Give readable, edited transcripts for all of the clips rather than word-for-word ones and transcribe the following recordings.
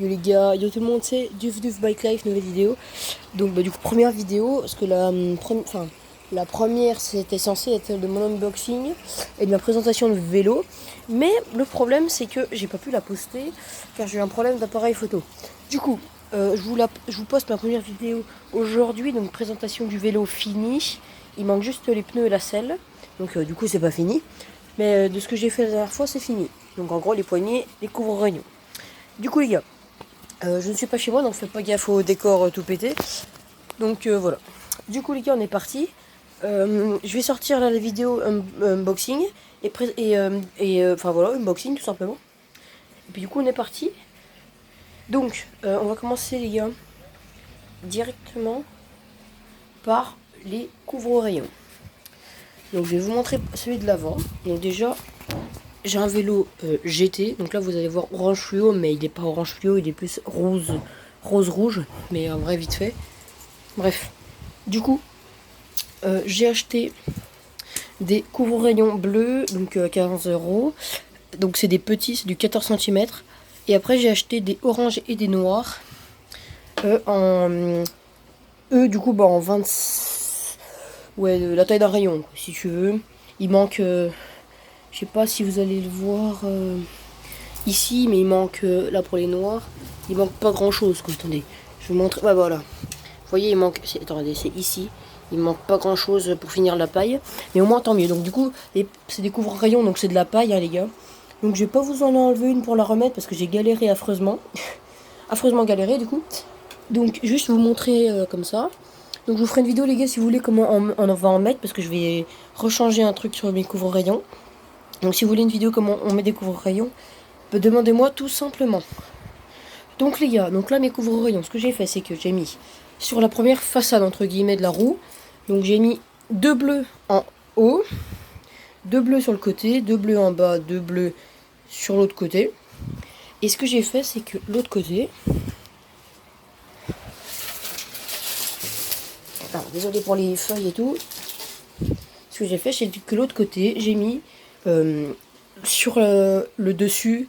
Yo les gars, yo tout le monde, c'est Duf Bike Life, nouvelle vidéo. Donc du coup première vidéo, parce que la première c'était censé être celle de mon unboxing et de ma présentation de vélo. Mais le problème c'est que j'ai pas pu la poster car j'ai eu un problème d'appareil photo. Du coup, je vous poste ma première vidéo aujourd'hui, donc présentation du vélo finie. Il manque juste les pneus et la selle, donc du coup c'est pas fini. Mais de ce que j'ai fait la dernière fois c'est fini. Donc en gros les poignées, les couvre-rayons. Du coup les gars, je ne suis pas chez moi, donc faites pas gaffe au décor tout pété. Donc voilà. Du coup les gars, on est parti. Je vais sortir là la vidéo unboxing enfin voilà, unboxing tout simplement. Et puis du coup on est parti. Donc on va commencer les gars directement par les couvre-rayons. Donc je vais vous montrer celui de l'avant. Donc déjà j'ai un vélo GT. Donc là vous allez voir orange fluo, mais il n'est pas orange fluo, il est plus rose rouge, mais en vrai vite fait. Bref, du coup, j'ai acheté des couvre-rayons bleus, donc 15 euros. Donc c'est des petits, c'est du 14 cm. Et après j'ai acheté des oranges et des noirs. Du coup, en 20... Ouais, la taille d'un rayon, si tu veux. Il manque... je sais pas si vous allez le voir ici, mais il manque, là pour les noirs, il manque pas grand chose, quoi. Attendez, je vous montre... Bah voilà. Vous voyez, il manque... Attendez, c'est ici. Il manque pas grand chose pour finir la paille. Mais au moins, tant mieux. Donc du coup, c'est des couvre-rayons, donc c'est de la paille, hein, les gars. Donc je vais pas vous en enlever une pour la remettre, parce que j'ai galéré affreusement. Affreusement galéré, du coup. Donc juste vous montrer comme ça. Donc je vous ferai une vidéo, les gars, si vous voulez, comment on va en mettre, parce que je vais rechanger un truc sur mes couvre-rayons. Donc si vous voulez une vidéo comment on met des couvre-rayons, demandez-moi tout simplement. Donc les gars, donc là mes couvre-rayons, ce que j'ai fait, c'est que j'ai mis sur la première façade entre guillemets de la roue, donc j'ai mis 2 bleus en haut, 2 bleus sur le côté, 2 bleus en bas, 2 bleus sur l'autre côté. Et ce que j'ai fait, c'est que l'autre côté, alors désolé pour les feuilles et tout, ce que j'ai fait, c'est que l'autre côté, j'ai mis sur le dessus,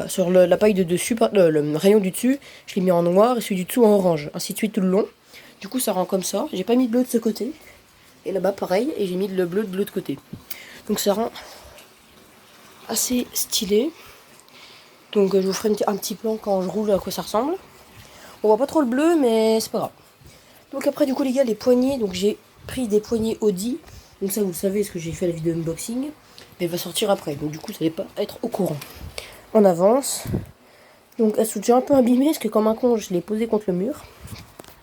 sur la paille de dessus, le rayon du dessus, je l'ai mis en noir et celui du dessous en orange, ainsi de suite tout le long. Du coup ça rend comme ça. J'ai pas mis de bleu de ce côté. Et là-bas pareil, et j'ai mis le bleu de l'autre côté. Donc ça rend assez stylé. Donc je vous ferai un petit plan quand je roule à quoi ça ressemble. On voit pas trop le bleu, mais c'est pas grave. Donc après du coup les gars, les poignées, donc j'ai pris des poignées Audi. Donc ça vous le savez, ce que j'ai fait la vidéo unboxing. Mais elle va sortir après, donc du coup ça n'allait pas être au courant. On avance. Donc elles sont déjà un peu abîmées, parce que comme un con, je l'ai posé contre le mur.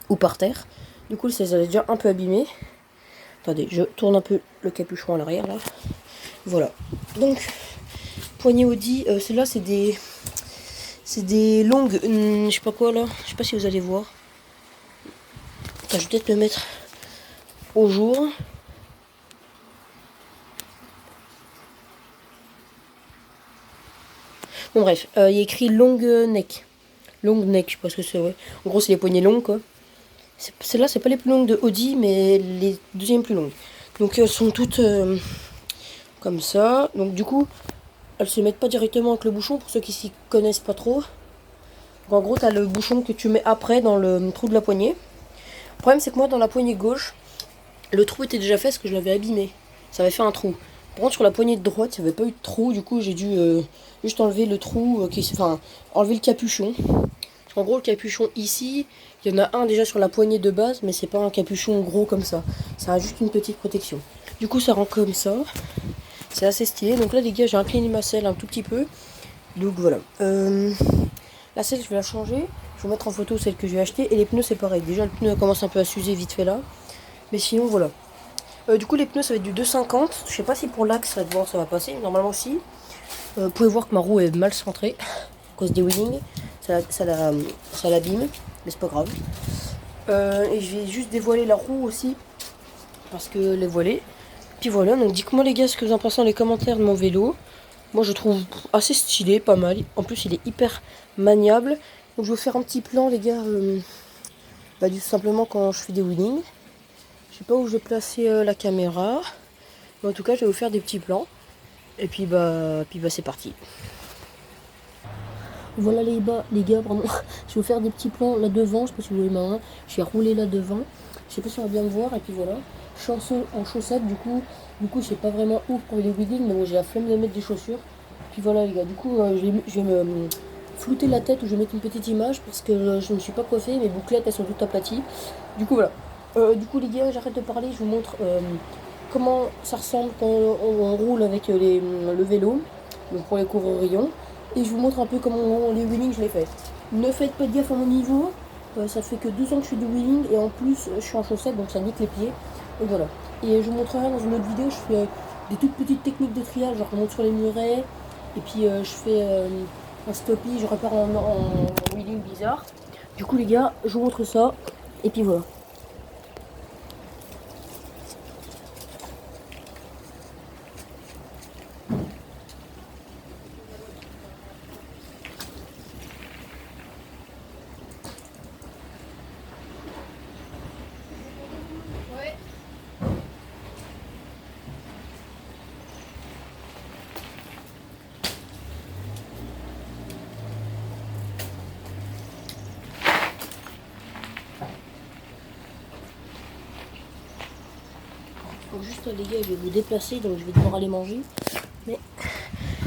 Ou par terre. Du coup, ça est déjà un peu abîmé. Attendez, je tourne un peu le capuchon à l'arrière, là. Voilà. Donc, poignée Audi. Celles-là, c'est des... C'est des longues... je sais pas quoi, là. Je sais pas si vous allez voir. Attends, je vais peut-être le mettre au jour. Bon, bref. Il y a écrit long neck. Long neck, je sais pas ce que c'est, ouais. En gros, c'est les poignées longues, quoi. Celles-là, c'est pas les plus longues de Audi, mais les deuxièmes plus longues. Donc, elles sont toutes comme ça. Donc, du coup, elles se mettent pas directement avec le bouchon, pour ceux qui s'y connaissent pas trop. Donc, en gros, tu as le bouchon que tu mets après dans le trou de la poignée. Le problème, c'est que moi, dans la poignée gauche, le trou était déjà fait parce que je l'avais abîmé. Ça avait fait un trou. Par contre, sur la poignée de droite, il n'y avait pas eu de trou. Du coup, j'ai dû juste enlever le trou, enfin, enlever le capuchon. En gros, le capuchon ici, il y en a un déjà sur la poignée de base, mais c'est pas un capuchon gros comme ça. Ça a juste une petite protection. Du coup, ça rend comme ça. C'est assez stylé. Donc là, les gars, j'ai incliné ma selle un tout petit peu. Donc voilà. La selle, je vais la changer. Je vais vous mettre en photo celle que j'ai achetée. Et les pneus, c'est pareil. Déjà, le pneu commence un peu à s'user vite fait là. Mais sinon, voilà. Du coup, les pneus, ça va être du 2,50. Je sais pas si pour l'axe, ça va passer. Normalement, si. Vous pouvez voir que ma roue est mal centrée à cause des wheelings. Ça l'abîme, mais c'est pas grave. Et je vais juste dévoiler la roue aussi, parce que les voiler. Puis voilà, donc dites-moi les gars ce que vous en pensez dans les commentaires de mon vélo. Moi je trouve assez stylé, pas mal. En plus il est hyper maniable. Donc je vais vous faire un petit plan les gars, tout simplement quand je fais des wheelings. Je sais pas où je vais placer la caméra. Mais en tout cas je vais vous faire des petits plans. Et puis c'est parti. Voilà les gars, pardon. Je vais vous faire des petits plans là devant, je sais pas si vous voyez ma main. Je vais rouler là devant. Je sais pas si on va bien me voir, et puis voilà. Je suis en chaussettes, du coup je sais pas vraiment où pour les weddings, mais bon, j'ai la flemme de mettre des chaussures. Puis voilà les gars, du coup je vais me flouter la tête, ou je vais mettre une petite image parce que je ne me suis pas coiffée, mes bouclettes elles sont toutes aplaties. Du coup voilà. Du coup les gars, j'arrête de parler, je vous montre comment ça ressemble quand on roule avec le vélo, donc pour les coureurs-rayons. Et je vous montre un peu comment les wheelings je les fais. Ne faites pas de gaffe à mon niveau, ça fait que 2 ans que je fais du wheeling, et en plus je suis en chaussettes donc ça nique les pieds. Et voilà. Et je vous montrerai dans une autre vidéo, je fais des toutes petites techniques de triage, genre je monte sur les murets, et puis je fais un stoppie, je repars en wheeling bizarre. Du coup les gars, je vous montre ça, et puis voilà. Donc juste les gars, je vais vous déplacer, donc je vais devoir aller manger. Mais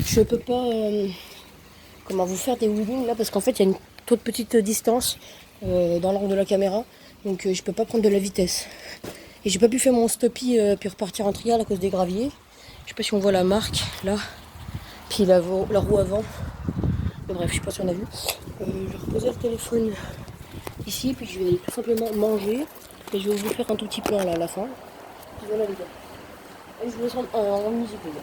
je peux pas comment vous faire des wheelings là, parce qu'en fait il y a une toute petite distance dans l'angle de la caméra. Donc je peux pas prendre de la vitesse. Et j'ai pas pu faire mon stoppie puis repartir en trial à cause des graviers. Je sais pas si on voit la marque là. Puis la roue avant. Mais bref, je sais pas si on a vu. Je vais reposer le téléphone ici, puis je vais aller tout simplement manger. Et je vais vous faire un tout petit plan là à la fin. Puis voilà les gars. Et je vous laisse en musique les gars.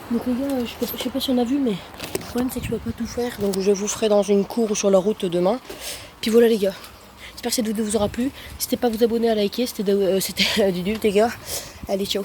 Donc les gars, je sais pas si on a vu, mais le problème c'est que je peux pas tout faire. Donc je vous ferai dans une cour ou sur la route demain. Puis voilà les gars. J'espère que cette vidéo vous aura plu. N'hésitez pas à vous abonner, à liker. C'était du les gars. Allez, ciao.